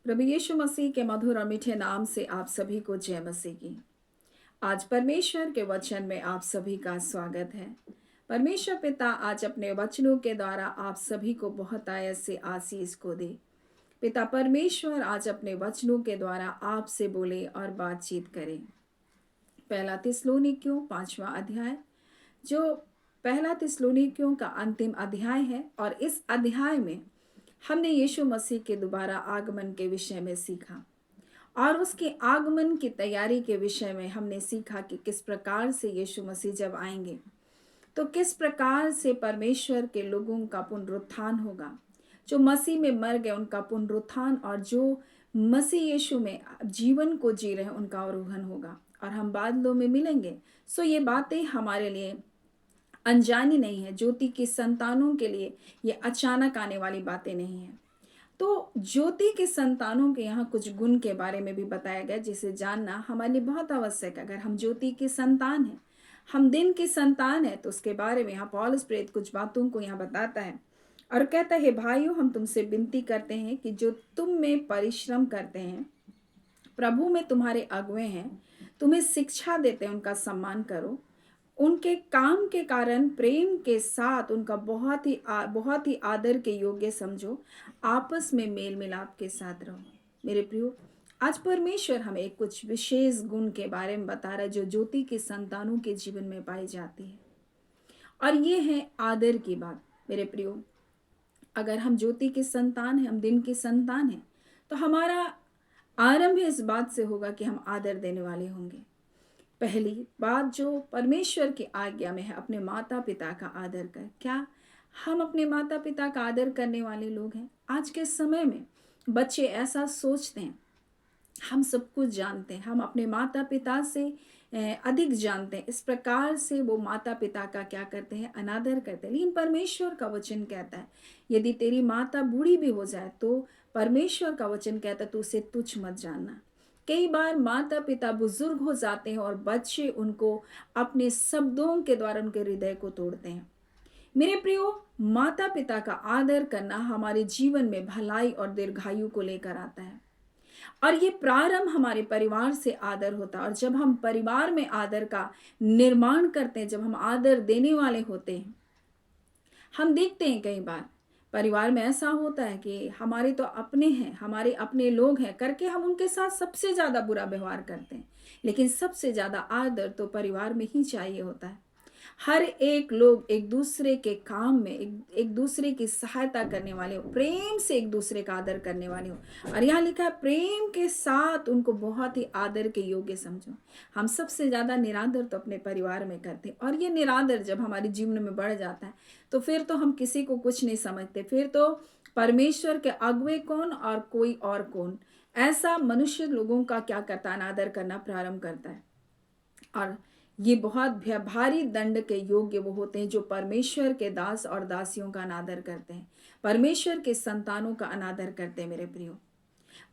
प्रभु यीशु मसीह के मधुर और मीठे नाम से आप सभी को जय मसीह की। आज परमेश्वर के वचन में आप सभी का स्वागत है। परमेश्वर पिता आज अपने वचनों के द्वारा आप सभी को बहुत आयत से आशीष को दे। पिता परमेश्वर आज अपने वचनों के द्वारा आपसे बोले और बातचीत करें। पहला थिस्सलुनीकियों 5वां अध्याय, जो पहला थिस्सलुनीकियों का अंतिम अध्याय है, और इस अध्याय में हमने यीशु मसीह के दोबारा आगमन के विषय में सीखा और उसके आगमन की तैयारी के विषय में हमने सीखा कि किस प्रकार से यीशु मसीह जब आएंगे तो किस प्रकार से परमेश्वर के लोगों का पुनरुत्थान होगा। जो मसीह में मर गए उनका पुनरुत्थान, और जो मसीह यीशु में जीवन को जी रहे हैं उनका आरोहण होगा और हम बादलों में मिलेंगे। सो ये बातें हमारे लिए अनजानी नहीं है। ज्योति की संतानों के लिए ये अचानक आने वाली बातें नहीं है। तो ज्योति के संतानों के यहाँ कुछ गुण के बारे में भी बताया गया जिसे जानना हमारे लिए बहुत आवश्यक है। अगर हम ज्योति के संतान हैं, हम दिन के संतान हैं, तो उसके बारे में यहाँ पौलुस प्रेरित कुछ बातों को यहाँ बताता है और कहता है, भाइयों हम तुमसे विनती करते हैं कि जो तुम में परिश्रम करते हैं, प्रभु में तुम्हारे अगुए हैं, तुम्हें शिक्षा देते हैं, उनका सम्मान करो। उनके काम के कारण प्रेम के साथ उनका बहुत ही आदर के योग्य समझो। आपस में मेल मिलाप के साथ रहो। मेरे प्रियो, आज परमेश्वर हमें एक कुछ विशेष गुण के बारे में बता रहा है जो ज्योति के संतानों के जीवन में पाई जाती है, और ये है आदर की बात। मेरे प्रियो, अगर हम ज्योति के संतान हैं, हम दिन के संतान हैं, तो हमारा आरंभ इस बात से होगा कि हम आदर देने वाले होंगे। पहली बात जो परमेश्वर की आज्ञा में है, अपने माता पिता का आदर कर। क्या हम अपने माता पिता का आदर करने वाले लोग हैं? आज के समय में बच्चे ऐसा सोचते हैं, हम सब कुछ जानते हैं, हम अपने माता पिता से अधिक जानते हैं। इस प्रकार से वो माता पिता का क्या करते हैं? अनादर करते हैं। लेकिन परमेश्वर का वचन कहता है, यदि तेरी माता बूढ़ी भी हो जाए तो परमेश्वर का वचन कहता है तू उसे तुच्छ मत जानना। कई बार माता पिता बुजुर्ग हो जाते हैं और बच्चे उनको अपने शब्दों के द्वारा उनके हृदय को तोड़ते हैं। मेरे प्रियो, माता पिता का आदर करना हमारे जीवन में भलाई और दीर्घायु को लेकर आता है, और ये प्रारंभ हमारे परिवार से आदर होता है। और जब हम परिवार में आदर का निर्माण करते हैं, जब हम आदर देने वाले होते हैं, हम देखते हैं कई बार परिवार में ऐसा होता है कि हमारे तो अपने हैं, हमारे अपने लोग हैं करके हम उनके साथ सबसे ज़्यादा बुरा व्यवहार करते हैं। लेकिन सबसे ज़्यादा आदर तो परिवार में ही चाहिए होता है। हर एक लोग एक दूसरे के काम में एक दूसरे की सहायता करने वाले हो, प्रेम से एक दूसरे का आदर करने वाले हो। और यहाँ लिखा है, प्रेम के साथ उनको बहुत ही आदर के योग्य समझो। हम सबसे ज़्यादा निरादर तो अपने परिवार में करते हैं, और ये निरादर जब हमारे जीवन में बढ़ जाता है तो फिर तो हम किसी को कुछ नहीं समझते। फिर तो परमेश्वर के अगुए कौन और कोई और कौन, ऐसा मनुष्य लोगों का क्या करता है? अनादर करना प्रारंभ करता है। और ये बहुत भारी दंड के योग्य वो होते हैं जो परमेश्वर के दास और दासियों का अनादर करते हैं, परमेश्वर के संतानों का अनादर करते हैं। मेरे प्रियो,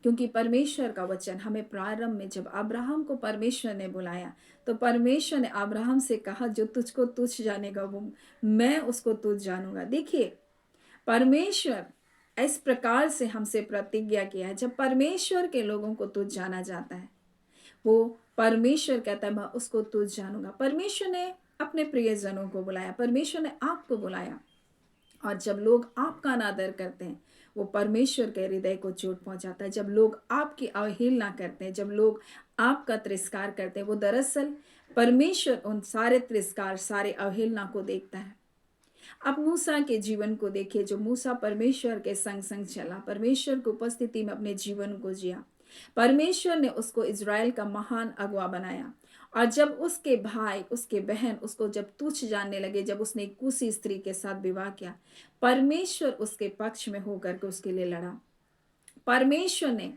क्योंकि परमेश्वर का वचन हमें प्रारंभ में जब अब्राहम को परमेश्वर ने बुलाया तो परमेश्वर ने अब्राहम से कहा, जो तुझको तुच्छ जानेगा वो मैं उसको तुच्छ जानूंगा। देखिए, परमेश्वर इस प्रकार से हमसे प्रतिज्ञा किया है। जब परमेश्वर के लोगों को तुच्छ जाना जाता है, वो परमेश्वर कहता है मैं उसको तुझ जानूंगा। परमेश्वर ने अपने प्रियजनों को बुलाया, परमेश्वर ने आपको बुलाया, और जब लोग आपका अनादर करते हैं वो परमेश्वर के हृदय को चोट पहुंचाता है। जब लोग आपकी अवहेलना करते हैं, जब लोग आपका तिरस्कार करते हैं, वो दरअसल परमेश्वर उन सारे तिरस्कार, सारे अवहेलना को देखता है। अब मूसा के जीवन को देखिए, जो मूसा परमेश्वर के संग संग चला, परमेश्वर की उपस्थिति में अपने जीवन को जिया। परमेश्वर ने उसको इज़राइल का महान अगुआ बनाया, और जब उसके भाई, उसके बहन उसको जब तुच्छ जानने लगे, जब उसने कुसी स्त्री के साथ विवाह किया, परमेश्वर उसके पक्ष में होकर के उसके लिए लड़ा। परमेश्वर ने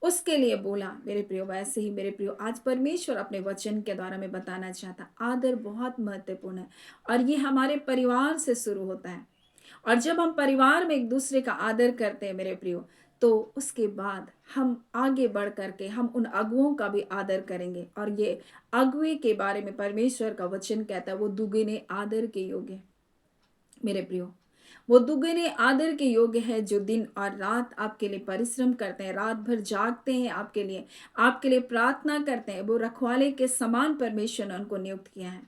उसके लिए बोला। मेरे प्रियो, वैसे ही मेरे प्रियो, आज परमेश्वर अपने वचन के द्वारा में बताना चाहता, आदर बहुत महत्वपूर्ण है, और ये हमारे परिवार से शुरू होता है। और जब हम परिवार में एक दूसरे का आदर करते हैं मेरे प्रियो, तो उसके बाद हम आगे बढ़ करके हम उन अगुओं का भी आदर करेंगे। और ये अगुए के बारे में परमेश्वर का वचन कहता है वो दुगने आदर के योग्य है। मेरे प्रियो, वो दुगने आदर के योग्य है जो दिन और रात आपके लिए परिश्रम करते हैं, रात भर जागते हैं, आपके लिए प्रार्थना करते हैं। वो रखवाले के समान परमेश्वर ने उनको नियुक्त किया है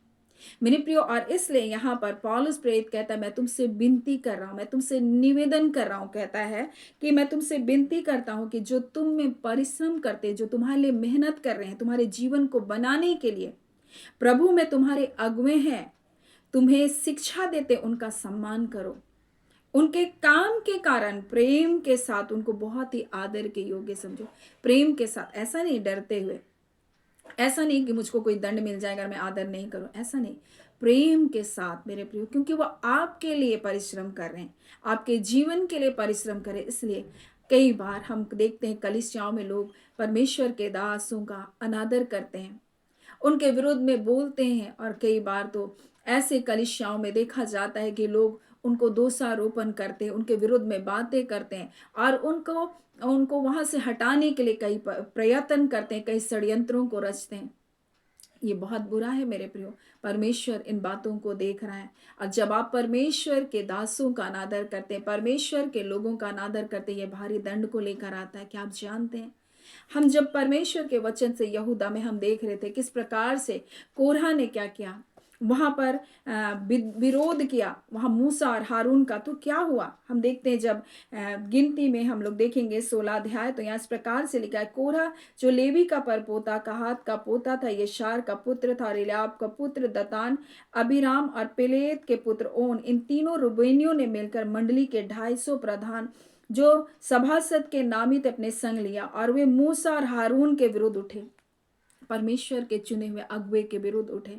मेरे प्रियो। और इसलिए यहाँ पर पौलुस प्रेरित कहता है, मैं तुमसे विनती कर रहा हूँ, मैं तुमसे निवेदन कर रहा हूँ, कहता है कि मैं तुमसे विनती करता हूँ कि जो तुम में परिश्रम करते, जो तुम्हारे लिए मेहनत कर रहे हैं, तुम्हारे जीवन को बनाने के लिए प्रभु में तुम्हारे अगुवे हैं, तुम्हें शिक्षा देते, उनका सम्मान करो। उनके काम के कारण प्रेम के साथ उनको बहुत ही आदर के योग्य समझो। प्रेम के साथ, ऐसा नहीं डरते हुए, ऐसा नहीं कि मुझको कोई दंड मिल जाएगा अगर मैं आदर नहीं करूं, ऐसा नहीं। प्रेम के साथ मेरे प्रियो, क्योंकि वो आपके लिए परिश्रम कर रहे हैं, आपके जीवन के लिए परिश्रम करें। इसलिए कई बार हम देखते हैं कलीसियाओं में लोग परमेश्वर के दासों का अनादर करते हैं, उनके विरुद्ध में बोलते हैं। और कई बार तो ऐसे कलीसियाओं में देखा जाता है कि लोग उनको दोषारोपण करते हैं, उनके विरुद्ध में बातें करते हैं और उनको उनको वहां से हटाने के लिए कई प्रयत्न करते हैं, कई षड्यंत्रों को रचते हैं। ये बहुत बुरा है मेरे प्रियो। परमेश्वर इन बातों को देख रहा है। और जब आप परमेश्वर के दासों का अनादर करते हैं, परमेश्वर के लोगों का अनादर करते हैं, ये भारी दंड को लेकर आता है। क्या आप जानते हैं, हम जब परमेश्वर के वचन से यहूदा में हम देख रहे थे किस प्रकार से कोरहा ने क्या किया, वहां पर विरोध किया, वहां मूसा और हारून का, तो क्या हुआ हम देखते हैं। जब गिनती में हम लोग देखेंगे 16 अध्याय, तो यहाँ इस प्रकार से लिखा है, कोरहा जो लेवी का परपोता, कहात का पोता था, यशार का पुत्र था, इल्याब का पुत्र दतान, अबीराम और पेलेत के पुत्र ओन, इन तीनों रुबेनियों ने मिलकर मंडली के 250 प्रधान जो सभासद के नामित अपने संग लिया और वे मूसा और हारून के विरुद्ध उठे, परमेश्वर के चुने हुए अगुवे के विरुद्ध उठे,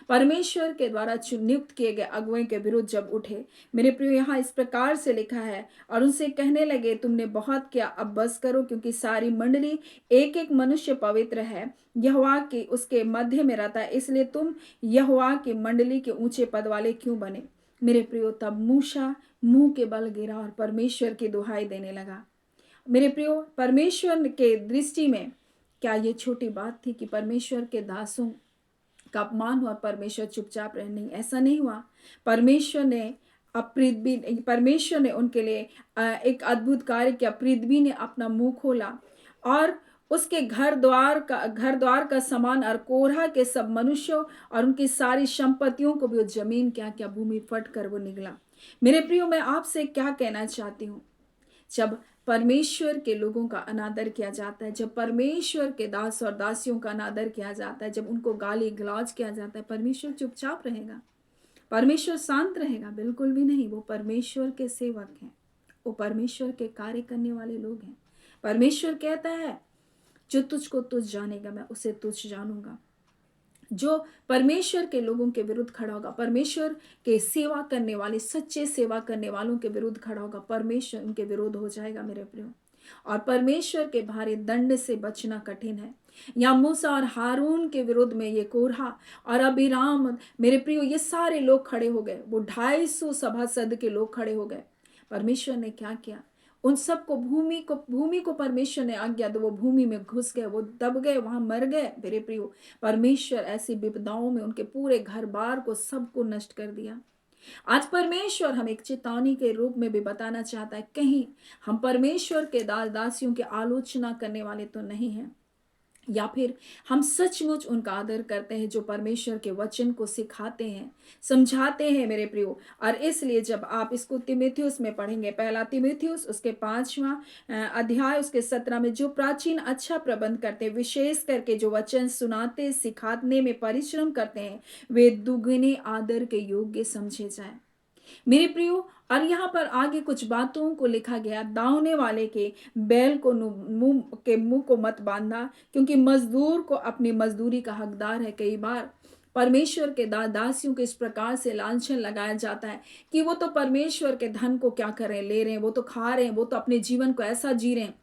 परमेश्वर के द्वारा नियुक्त किए गए अगुवे के विरुद्ध जब उठे मेरे प्रियो, यहाँ इस प्रकार से लिखा है, और उनसे कहने लगे, तुमने बहुत किया, अब बस करो, क्योंकि सारी मंडली एक एक मनुष्य पवित्र है, यहोवा की उसके मध्य में रहता है, इसलिए तुम यहोवा की मंडली के ऊंचे पद वाले क्यों बने। मेरे प्रियो, तब मूसा मुंह के बल गिरा और परमेश्वर की दुहाई देने लगा। मेरे प्रियो, परमेश्वर के दृष्टि में क्या ये छोटी बात थी कि परमेश्वर के दासों का अपमान हुआ, परमेश्वर चुपचाप रहे? नहीं, ऐसा नहीं हुआ। परमेश्वर ने उनके लिए एक अद्भुत कार्य किया। पृथ्वी ने अपना मुंह खोला और उसके घर द्वार का सामान और कोरहा के सब मनुष्यों और उनकी सारी संपत्तियों को भी जमीन क्या भूमि फट कर वो निकला। मेरे प्रियो, मैं आपसे क्या कहना चाहती हूँ, जब परमेश्वर के लोगों का अनादर किया जाता है, जब परमेश्वर के दास और दासियों का अनादर किया जाता है, जब उनको गाली गलौज किया जाता है, परमेश्वर चुपचाप रहेगा? परमेश्वर शांत रहेगा? बिल्कुल भी नहीं। वो परमेश्वर के सेवक हैं, वो परमेश्वर के कार्य करने वाले लोग हैं। परमेश्वर कहता है, जो तुझको तुझ जानेगा मैं उसे तुझ जानूंगा। जो परमेश्वर के लोगों के विरुद्ध खड़ा होगा, परमेश्वर के सेवा करने वाले, सच्चे सेवा करने वालों के विरुद्ध खड़ा होगा, परमेश्वर उनके विरोध हो जाएगा मेरे प्रियो। और परमेश्वर के भारी दंड से बचना कठिन है। या मूसा और हारून के विरुद्ध में ये कोरहा और अबीराम, मेरे प्रियो, ये सारे लोग खड़े हो गए, वो 250 सभासद के लोग खड़े हो गए। परमेश्वर ने क्या किया, उन सबको भूमि को परमेश्वर ने आज्ञा दो, वो भूमि में घुस गए, वो दब गए, वहां मर गए। मेरे प्रियो, परमेश्वर ऐसी विपदाओं में उनके पूरे घर बार को सबको नष्ट कर दिया। आज परमेश्वर हम एक चेतावनी के रूप में भी बताना चाहता है, कहीं हम परमेश्वर के दास दासियों की आलोचना करने वाले तो नहीं हैं, या फिर हम सचमुच उनका आदर करते हैं जो परमेश्वर के वचन को सिखाते हैं, समझाते हैं मेरे प्रियो। और इसलिए जब आप इसको तीमुथियुस में पढ़ेंगे, पहला तीमुथियुस उसके 5वां अध्याय उसके 17 में, जो प्राचीन अच्छा प्रबंध करते हैं, विशेष करके जो वचन सुनाते सिखाने में परिश्रम करते हैं, वे दुगने आदर के योग्य समझे जाए मेरे प्रियो। और यहाँ पर आगे कुछ बातों को लिखा गया, दावने वाले के बैल को मुंह को मत बांधना, क्योंकि मजदूर को अपनी मजदूरी का हकदार है। कई बार परमेश्वर के दासियों को इस प्रकार से लांछन लगाया जाता है कि वो तो परमेश्वर के धन को क्या कर रहे हैं, ले रहे हैं, वो तो खा रहे हैं, वो तो अपने जीवन को ऐसा जी रहे हैं,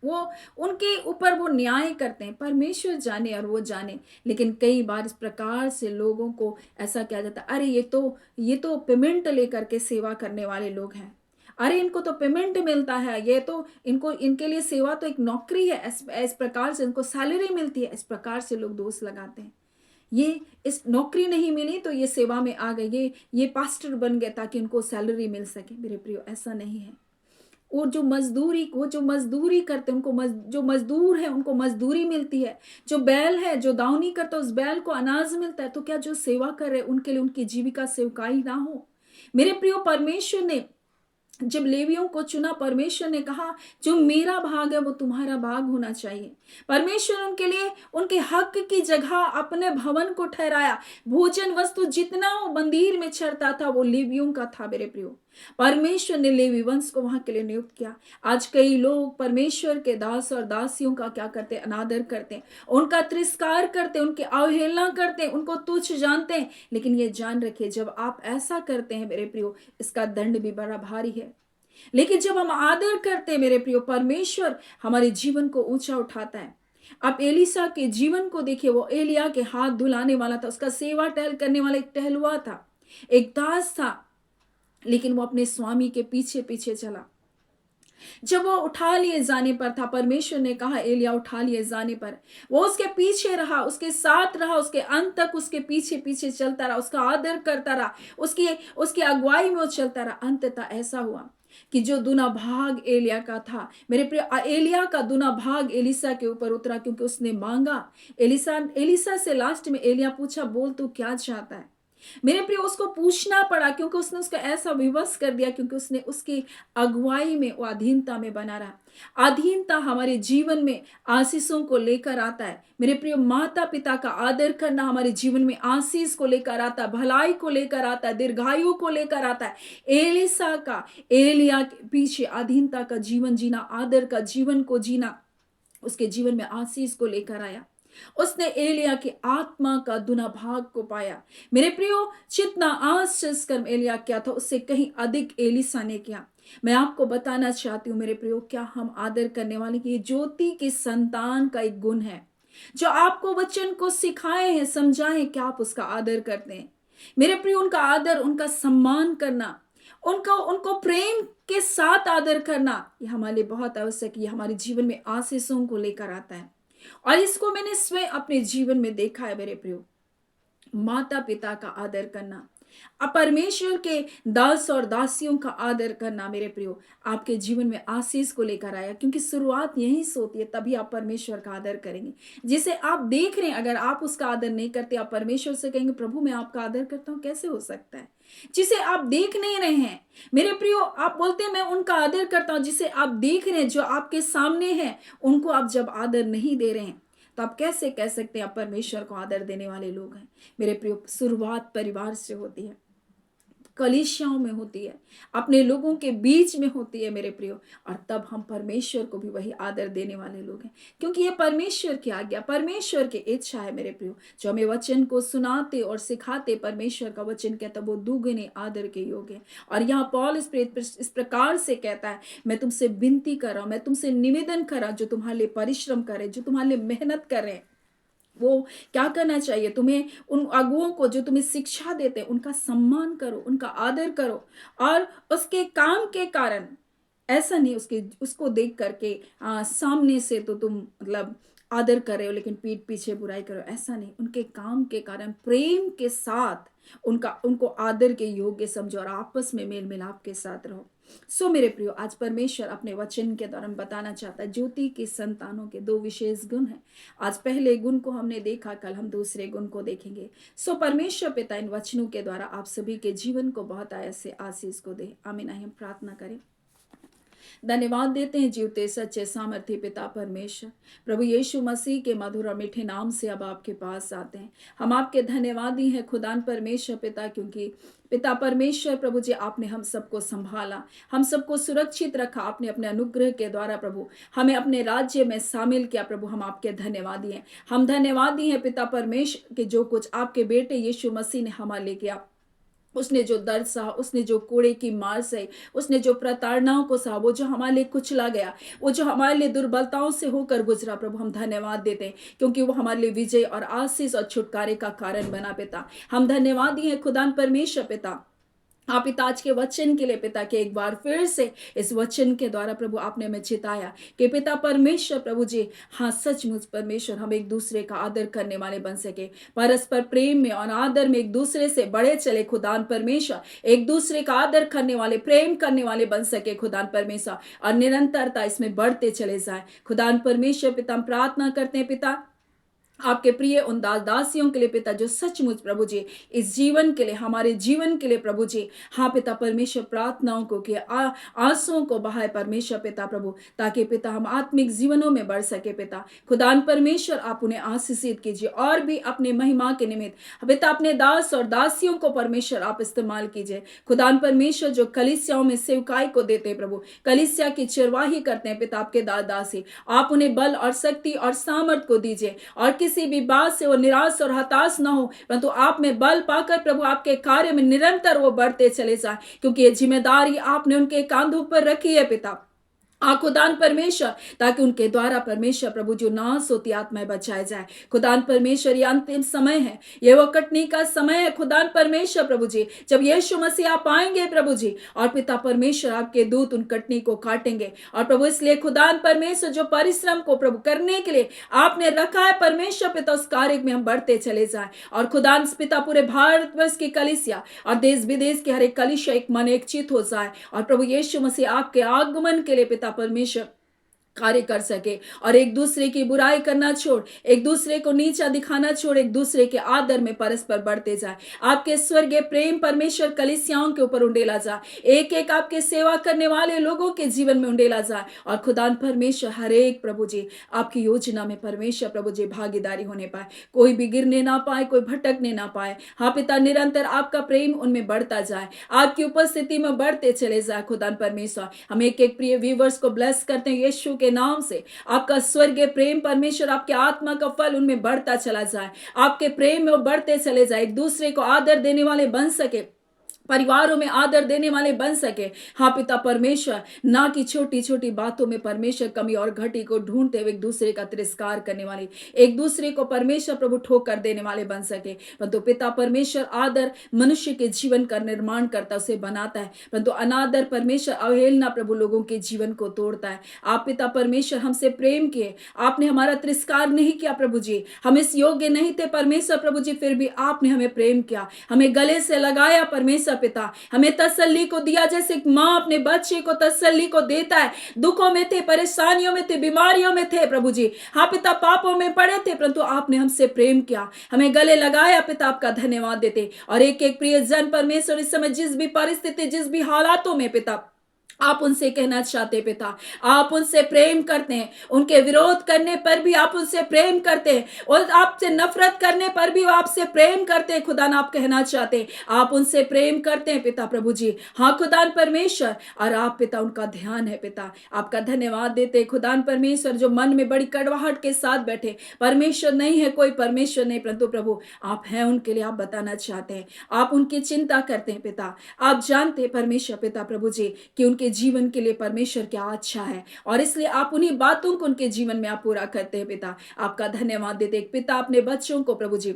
वो उनके ऊपर वो न्याय करते हैं। परमेश्वर जाने और वो जाने, लेकिन कई बार इस प्रकार से लोगों को ऐसा किया जाता है, अरे ये तो पेमेंट लेकर के सेवा करने वाले लोग हैं, अरे इनको तो पेमेंट मिलता है, ये तो इनके लिए सेवा तो एक नौकरी है, इस प्रकार से इनको सैलरी मिलती है। इस प्रकार से लोग दोष लगाते हैं। ये इस नौकरी नहीं मिली तो ये सेवा में आ गए, ये पास्टर बन गए ताकि उनको सैलरी मिल सके। मेरे प्रियो, ऐसा नहीं है। वो जो मजदूरी करते हैं, जो मजदूर है उनको मजदूरी मिलती है। जो बैल है, जो दावनी करता है, उस बैल को अनाज मिलता है। तो क्या जो सेवा कर रहे उनके लिए उनकी जीविका सेवकाई ना हो? मेरे प्रियो, परमेश्वर ने जब लेवियों को चुना, परमेश्वर ने कहा जो मेरा भाग है वो तुम्हारा भाग होना चाहिए। परमेश्वर उनके लिए उनके हक की जगह अपने भवन को ठहराया। भोजन वस्तु जितना वो मंदिर में चढ़ता था वो लेवियों का था। मेरे प्रियो, परमेश्वर ने लेवी वंश को वहां के लिए नियुक्त किया। आज कई लोग परमेश्वर के दास और दासियों का क्या करते हैं? अनादर करते हैं, उनका तिरस्कार करते हैं, उनकी अवहेलना करते हैं, उनको तुच्छ जानते हैं। लेकिन ये जान रखिए, जब आप ऐसा करते हैं मेरे प्रियो, इसका दंड भी बड़ा भारी है। लेकिन जब हम आदर करते हैं मेरे प्रियो, परमेश्वर हमारे जीवन को ऊंचा उठाता है। आप एलिसा के जीवन को देखिए, वो एलिया के हाथ धुलाने वाला था, उसका सेवा टहल करने वाला एक टहलुआ था, एक दास था, लेकिन वो अपने स्वामी के पीछे पीछे चला। जब वो उठा लिए जाने पर था, परमेश्वर ने कहा एलिया उठा लिए जाने पर, वो उसके पीछे रहा, उसके साथ रहा, उसके अंत तक उसके पीछे पीछे चलता रहा, उसका आदर करता रहा, उसकी अगुवाई में वो चलता रहा। अंततः ऐसा हुआ कि जो दुना भाग एलिया का था, मेरे प्रिय, एलिया का दुना भाग एलिसा के ऊपर उतरा, क्योंकि उसने मांगा। एलिसा से लास्ट में एलिया पूछा, बोल तू क्या चाहता है? मेरे प्रिय, उसको पूछना पड़ा, क्योंकि उसने उसको ऐसा विवश कर दिया, क्योंकि उसने उसकी अगुवाई में वो अधीनता में बना रहा। अधीनता हमारे जीवन में आशीषों को लेकर आता है। मेरे प्रिय, माता पिता का आदर करना हमारे जीवन में आशीष को लेकर आता है, भलाई को लेकर आता है, दीर्घायु को लेकर आता है। एलिसा का एलिया के पीछे अधीनता का जीवन जीना, आदर का जीवन को जीना उसके जीवन में आशीष को लेकर आया। उसने एलिया की आत्मा का दुना भाग को पाया। मेरे प्रियो, जितना आश्चर्य कर्म एलिया किया था, उससे कहीं अधिक एलिसा ने किया। मैं आपको बताना चाहती हूँ मेरे प्रियो, क्या हम आदर करने वाले की ज्योति की संतान का एक गुण है, जो आपको वचन को सिखाए हैं, समझाए, क्या आप उसका आदर करते हैं? मेरे प्रियो, उनका आदर, उनका सम्मान करना, उनको प्रेम के साथ आदर करना, ये हमारे लिए बहुत आवश्यक है। हमारे जीवन में आशीषों को लेकर आता है, और इसको मैंने स्वयं अपने जीवन में देखा है। मेरे प्रियो, माता पिता का आदर करना, परमेश्वर के दास और दासियों का आदर करना, मेरे प्रियो, आपके जीवन में आशीष को लेकर आया, क्योंकि शुरुआत यहीं से होती है। तभी आप परमेश्वर का आदर करेंगे। जिसे आप देख रहे हैं, अगर आप उसका आदर नहीं करते, आप परमेश्वर से कहेंगे प्रभु मैं आपका आदर करता हूं, कैसे हो सकता है? जिसे आप देख नहीं रहे हैं मेरे प्रियो, आप बोलते हैं मैं उनका आदर करता हूं। जिसे आप देख रहे हैं, जो आपके सामने है, उनको आप जब आदर नहीं दे रहे हैं, तो आप कैसे कह सकते हैं आप परमेश्वर को आदर देने वाले लोग हैं? मेरे प्रियो, शुरुआत परिवार से होती है, कलीसियाओं में होती है, अपने लोगों के बीच में होती है मेरे प्रियो, और तब हम परमेश्वर को भी वही आदर देने वाले लोग हैं, क्योंकि ये परमेश्वर की आज्ञा, परमेश्वर की इच्छा है मेरे प्रियो। जो हमें वचन को सुनाते और सिखाते, परमेश्वर का वचन कहता है वो दुगने आदर के योग्य है। और यहाँ पौल इस प्रकार से कहता है, मैं तुमसे विनती कर रहा हूं, मैं तुमसे निवेदन कर रहा हूं, जो तुम्हारे लिए परिश्रम करे, जो तुम्हारे लिए मेहनत करे, वो क्या करना चाहिए? तुम्हें उन अगुओं को जो तुम्हें शिक्षा देते हैं उनका सम्मान करो, उनका आदर करो, और उसके काम के कारण, ऐसा नहीं उसको देख करके सामने से तो तुम मतलब आदर कर रहे हो, लेकिन पीठ पीछे बुराई करो, ऐसा नहीं। उनके काम के कारण प्रेम के साथ उनको आदर के योग्य समझो, और आपस में मेल मिलाप के साथ रहो। सो मेरे प्रियो, आज परमेश्वर अपने वचन के दौरान बताना चाहता है ज्योति की संतानों के दो विशेष गुण हैं। आज पहले गुण को हमने देखा, कल हम दूसरे गुण को देखेंगे। सो परमेश्वर पिता इन वचनों के द्वारा आप सभी के जीवन को बहुत ऐसे आशीष को दे। आमीन। हम प्रार्थना करें। धन्यवाद देते हैं जीवते सच्चे सामर्थ्य पिता परमेश्वर, प्रभु यीशु मसीह के मधुर और मीठे नाम से अब आपके पास आते हैं। हम आपके धन्यवादी हैं खुदान परमेश्वर पिता, क्योंकि पिता परमेश्वर प्रभु जी, आपने हम सबको संभाला, हम सबको सुरक्षित रखा, आपने अपने अनुग्रह के द्वारा प्रभु हमें अपने राज्य में शामिल किया। प्रभु हम आपके धन्यवादी हैं, हम धन्यवादी हैं पिता परमेश्वर के जो कुछ आपके बेटे यीशु मसीह ने हमारे लिए किया। उसने जो दर्द सहा, उसने जो कोड़े की मार सही, उसने जो प्रताड़नाओं को सहा, वो जो हमारे लिए कुचला गया, वो जो हमारे लिए दुर्बलताओं से होकर गुजरा, प्रभु हम धन्यवाद देते हैं, क्योंकि वो हमारे लिए विजय और आशीष और छुटकारे का कारण बना पिता। हम धन्यवादी हैं खुदान परमेश्वर पिता, हाँ पिता, आज के वचन के लिए पिता के एक बार फिर से इस वचन के द्वारा प्रभु आपने हमें चिताया कि पिता परमेश्वर प्रभु जी, हाँ सचमुच परमेश्वर हम एक दूसरे का आदर करने वाले बन सके, परस्पर प्रेम में और आदर में एक दूसरे से बढ़े चले खुदान परमेश्वर, एक दूसरे का आदर करने वाले, प्रेम करने वाले बन सके खुदान परमेश्वर, और निरंतरता इसमें बढ़ते चले जाए खुदान परमेश्वर। पिता हम प्रार्थना करते हैं पिता आपके प्रिय उन दास दासियों के लिए पिता, जो सचमुच प्रभु जी इस जीवन के लिए, हमारे जीवन के लिए प्रभु जी, हाँ पिता परमेश्वर, प्रार्थनाओं को कि आंसुओं को बहाए परमेश्वर पिता प्रभु, ताकि पिता हम आत्मिक जीवनों में बढ़ सके पिता खुदान परमेश्वर। आप उन्हें आशीषित कीजिए और भी अपने महिमा के निमित्त पिता अपने दास और दासियों को परमेश्वर आप इस्तेमाल कीजिए खुदान परमेश्वर, जो कलीसियाओं में सेवकाई को देते हैं प्रभु, कलीसिया की चिरवाही करते हैं पिता आपके दासी, आप उन्हें बल और शक्ति और सामर्थ को दीजिए, और किसी भी बात से वो निराश और हताश ना हो, परंतु आप में बल पाकर प्रभु आपके कार्य में निरंतर वो बढ़ते चले जाए, क्योंकि ये जिम्मेदारी आपने उनके कांधों पर रखी है पिता खुदान परमेश्वर, ताकि उनके द्वारा परमेश्वर प्रभु जो नाश होती आत्माएं बचाए जाए खुदान परमेश्वर। ये अंतिम समय है, ये वो कटनी का समय है खुदान परमेश्वर प्रभु जी, जब यीशु मसीह आप आएंगे प्रभु जी, और पिता परमेश्वर आपके दूत उन कटनी को काटेंगे। और प्रभु इसलिए खुदान परमेश्वर, जो परिश्रम को प्रभु करने के लिए आपने रखा है परमेश्वर पिता, उस कार्य में हम बढ़ते चले जाए, और खुदान पिता पूरे भारतवर्ष की कलीसिया और देश विदेश के हर एक कलीसिया एक मन एक चित हो जाए, और प्रभु यीशु मसीह आपके आगमन के लिए पिता परमेश्वर कार्य कर सके, और एक दूसरे की बुराई करना छोड़, एक दूसरे को नीचा दिखाना छोड़, एक दूसरे के आदर में परस्पर बढ़ते जाए। आपके स्वर्गीय प्रेम परमेश्वर कलीसियाओं के ऊपर उंडेला जाए, एक एक आपके सेवा करने वाले लोगों के जीवन में उंडेला जाए, और खुदान परमेश्वर हर एक प्रभु जी आपकी योजना में परमेश्वर प्रभु जी भागीदारी होने पाए, कोई भी गिरने ना पाए, कोई भटकने ना पाए। हाँ पिता, निरंतर आपका प्रेम उनमें बढ़ता जाए, आपकी उपस्थिति में बढ़ते चले जाए खुदान परमेश्वर। हम एक एक प्रिय व्यूवर्स को ब्लेस करते हैं यीशु के नाम से, आपका स्वर्गीय प्रेम परमेश्वर, आपके आत्मा का फल उनमें बढ़ता चला जाए, आपके प्रेम में वो बढ़ते चले जाए, एक दूसरे को आदर देने वाले बन सके, परिवारों में आदर देने वाले बन सके। हाँ पिता परमेश्वर, ना कि छोटी छोटी बातों में परमेश्वर कमी और घटी को ढूंढते हुए एक दूसरे का तिरस्कार करने वाले, एक दूसरे को परमेश्वर प्रभु ठोकर देने वाले बन सके। परंतु पिता परमेश्वर, आदर मनुष्य के जीवन का निर्माण करता, उसे बनाता है, परंतु अनादर परमेश्वर, अवहेलना प्रभु लोगों के जीवन को तोड़ता है। आप पिता परमेश्वर हमसे प्रेम किए, आपने हमारा तिरस्कार नहीं किया प्रभु जी, हम इस योग्य नहीं थे परमेश्वर प्रभु जी, फिर भी आपने हमें प्रेम किया, हमें गले से लगाया परमेश्वर पिता, हमें तसल्ली को दिया, जैसे एक माँ अपने बच्चे को तसल्ली को देता है। दुखों में थे, परेशानियों में थे, बीमारियों में थे प्रभु जी, हाँ पिता पापों में पड़े थे, परंतु आपने हमसे प्रेम किया, हमें गले लगाया पिता, आपका धन्यवाद देते। और एक एक प्रिय जन परमेश्वर, इस समय जिस भी परिस्थिति, जिस भी हालातों में पिता आप उनसे कहना चाहते पिता, आप उनसे प्रेम करते हैं, उनके विरोध करने पर भी आप उनसे प्रेम करते हैं, और आपसे नफरत करने पर भी आपसे प्रेम करते हैं खुदा, आप कहना चाहते हैं आप उनसे प्रेम करते हैं पिता प्रभु जी। हाँ खुदान परमेश्वर, और आप पिता उनका ध्यान है पिता, आपका धन्यवाद देते खुदान परमेश्वर, जो मन में बड़ी कड़वाहट के साथ बैठे, परमेश्वर नहीं है कोई, परमेश्वर नहीं, परंतु प्रभु आप हैं, उनके लिए आप बताना चाहते हैं, आप उनकी चिंता करते हैं पिता, आप जानते हैं परमेश्वर पिता प्रभु जी कि उनके जीवन के लिए परमेश्वर क्या अच्छा है, और इसलिए आप उन्हीं बातों को उनके जीवन में आप पूरा करते हैं पिता, आपका धन्यवाद देते। एक पिता अपने बच्चों को प्रभु जी,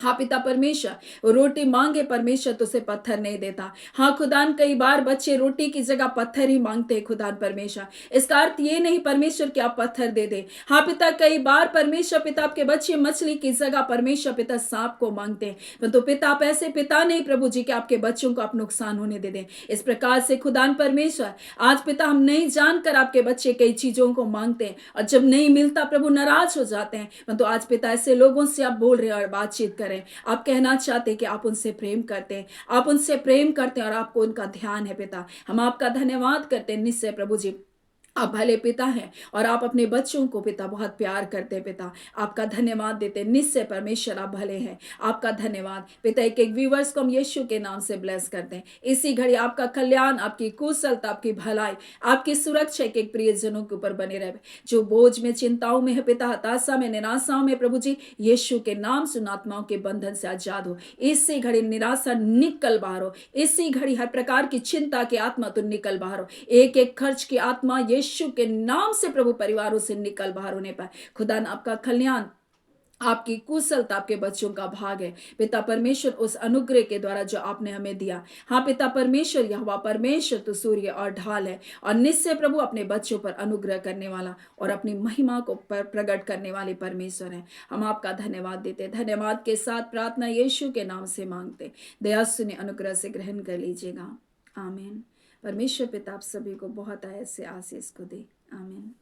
हाँ पिता परमेश्वर, रोटी मांगे परमेश्वर तो उसे पत्थर नहीं देता। हाँ खुदान, कई बार बच्चे रोटी की जगह पत्थर ही मांगते हैं खुदान परमेश्वर, इसका अर्थ ये नहीं परमेश्वर कि आप पत्थर दे दे। हाँ पिता, कई बार परमेश्वर पिता आपके बच्चे मछली की जगह परमेश्वर पिता सांप को मांगते हैं, परंतु पिता आप ऐसे पिता नहीं प्रभु जी कि आपके बच्चों को आप नुकसान होने दे दें। इस प्रकार से खुदान परमेश्वर, आज पिता हम नहीं जानकर आपके बच्चे कई चीजों को मांगते हैं, और जब नहीं मिलता प्रभु नाराज हो जाते हैं, परंतु आज पिता ऐसे लोगों से आप बोल रहे हैं और बातचीत करें, आप कहना चाहते हैं कि आप उनसे प्रेम करते हैं, आप उनसे प्रेम करते हैं, और आपको उनका ध्यान है पिता। हम आपका धन्यवाद करते हैं निश्चय प्रभु जी, आप भले पिता हैं, और आप अपने बच्चों को पिता बहुत प्यार करते हैं पिता, आपका धन्यवाद देते हैं निश्चय परमेश्वर, आप भले हैं, आपका धन्यवाद पिता। एक एक व्यूवर्स को हम यीशु के नाम से ब्लेस करते हैं, इसी घड़ी आपका कल्याण, आपकी कुशलता, आपकी भलाई, आपकी सुरक्षा एक एक प्रियजनों के ऊपर बने रहे, जो बोझ में, चिंताओं में है पिता, हताशा में, निराशाओं में प्रभु जी, यीशु के नाम से आत्माओं के बंधन से आजाद हो। इसी घड़ी निराशा निकल बाहर हो, इसी घड़ी हर प्रकार की चिंता की आत्मा तो निकल बाहर हो, एक एक खर्च की आत्मा यीशु के नाम से प्रभु परिवारों से निकल बाहर होने पाए। खुदा आपका कल्याण आपकी कुशलता आपके बच्चों का भाग है पिता परमेश्वर। उस अनुग्रह के द्वारा जो आपने हमें दिया, हाँ पिता परमेश्वर, यहोवा परमेश्वर तो सूर्य और ढाल है, और निश्चय प्रभु अपने बच्चों पर अनुग्रह करने वाला और अपनी महिमा को प्रकट करने वाले परमेश्वर है। हम आपका धन्यवाद देते, धन्यवाद के साथ प्रार्थना यीशु के नाम से मांगते, दया सुने अनुग्रह से ग्रहण कर लीजिएगा। आमीन। परमेश्वर पिता आप सभी को बहुत ऐसे आशीष को दे। आमीन।